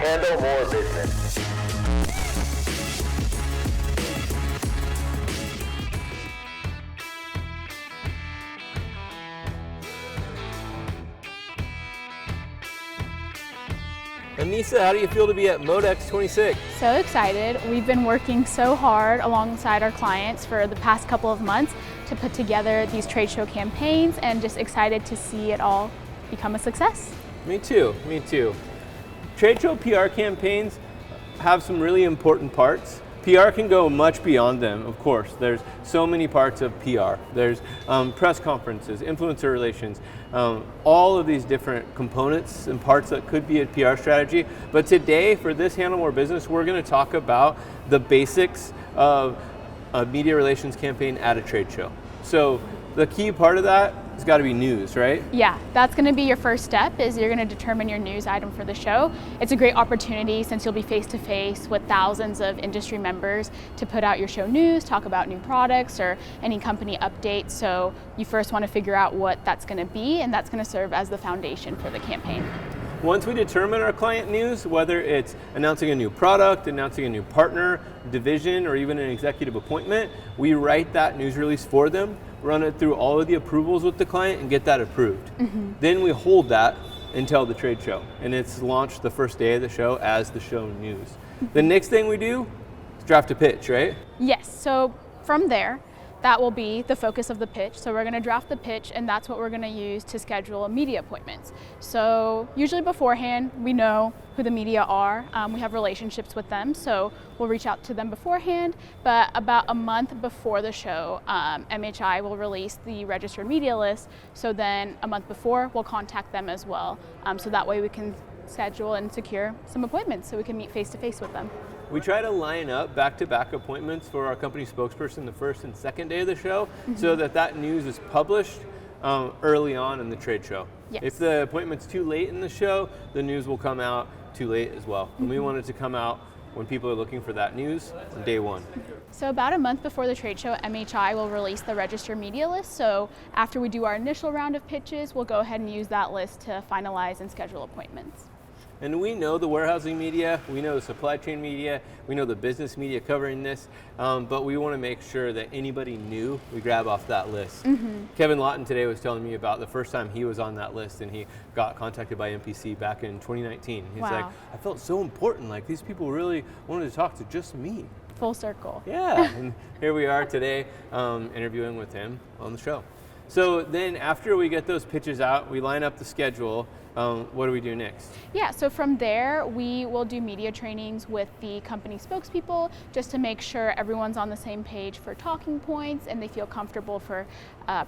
handle more business. Anissa, how do you feel to be at MODEX 26? So excited. We've been working so hard alongside our clients for the past couple of months to put together these trade show campaigns, and just excited to see it all become a success. Me too, me too. Trade show PR campaigns have some really important parts. PR can go much beyond them, of course. There's so many parts of PR. There's press conferences, influencer relations, all of these different components and parts that could be a PR strategy. But today, for this Handle More Business, we're going to talk about the basics of a media relations campaign at a trade show. So the key part of that has got to be news, right? Yeah, that's going to be your first step, is you're going to determine your news item for the show. It's a great opportunity, since you'll be face-to-face with thousands of industry members, to put out your show news, talk about new products or any company updates. So you first want to figure out what that's going to be, and that's going to serve as the foundation for the campaign. Once we determine our client news, whether it's announcing a new product, announcing a new partner, division, or even an executive appointment, we write that news release for them, run it through all of the approvals with the client, and get that approved. Then we hold that until the trade show, and it's launched the first day of the show as the show news. The next thing we do is draft a pitch, right? Yes, so from there, that will be the focus of the pitch. So we're going to draft the pitch, and that's what we're going to use to schedule media appointments. So usually beforehand, we know who the media are. We have relationships with them, so we'll reach out to them beforehand. But about a month before the show, MHI will release the registered media list. So then a month before, we'll contact them as well. So that way we can schedule and secure some appointments so we can meet face-to-face with them. We try to line up back-to-back appointments for our company spokesperson the first and second day of the show, so that news is published early on in the trade show. Yes. If the appointment's too late in the show, the news will come out too late as well. And we want it to come out when people are looking for that news on day one. So about a month before the trade show, MHI will release the registered media list. So after we do our initial round of pitches, we'll go ahead and use that list to finalize and schedule appointments. And we know the warehousing media, we know the supply chain media, we know the business media covering this, but we want to make sure that anybody new we grab off that list. Kevin Lawton today was telling me about the first time he was on that list, and he got contacted by MPC back in 2019. He's like, I felt so important, like these people really wanted to talk to just me. Full circle. Yeah, and here we are today interviewing with him on the show. So then after we get those pitches out, we line up the schedule. What do we do next? Yeah, so from there, we will do media trainings with the company spokespeople, just to make sure everyone's on the same page for talking points and they feel comfortable for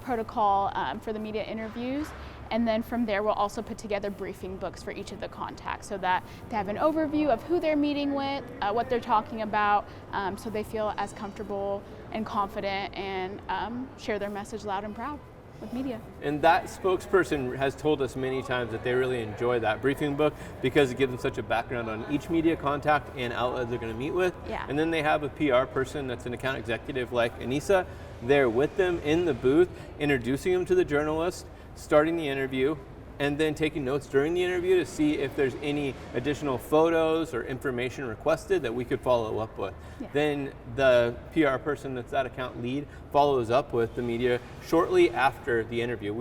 protocol for the media interviews. And then from there, we'll also put together briefing books for each of the contacts, so that they have an overview of who they're meeting with, what they're talking about, so they feel as comfortable and confident and share their message loud and proud with media. And that spokesperson has told us many times that they really enjoy that briefing book, because it gives them such a background on each media contact and outlet they're going to meet with. Yeah. And then they have a PR person that's an account executive like Anissa there with them in the booth, introducing them to the journalist, starting the interview, and then taking notes during the interview to see if there's any additional photos or information requested that we could follow up with. Yeah. Then the PR person that's that account lead follows up with the media shortly after the interview.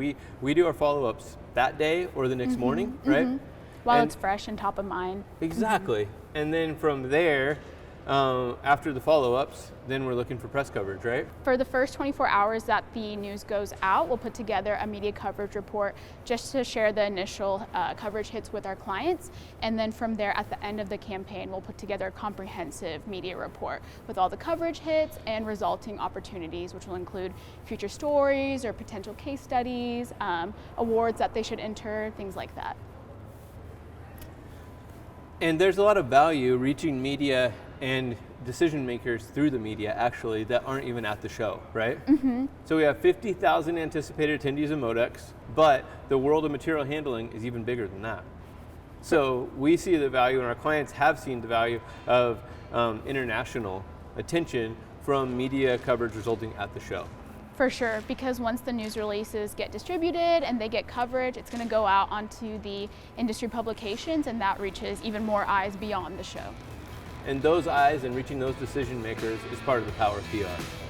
We do our follow-ups that day or the next morning, right? While it's fresh and top of mind. Exactly. And then from there, after the follow-ups, then we're looking for press coverage, right? For the first 24 hours that the news goes out, we'll put together a media coverage report just to share the initial coverage hits with our clients. And then from there, at the end of the campaign, we'll put together a comprehensive media report with all the coverage hits and resulting opportunities, which will include future stories or potential case studies, awards that they should enter, things like that. And there's a lot of value reaching media and decision makers through the media, actually, that aren't even at the show, right? So we have 50,000 anticipated attendees of MODEX, but the world of material handling is even bigger than that. So we see the value, and our clients have seen the value of international attention from media coverage resulting at the show. For sure, because once the news releases get distributed and they get coverage, it's going to go out onto the industry publications, and that reaches even more eyes beyond the show. And those eyes and reaching those decision makers is part of the power of PR.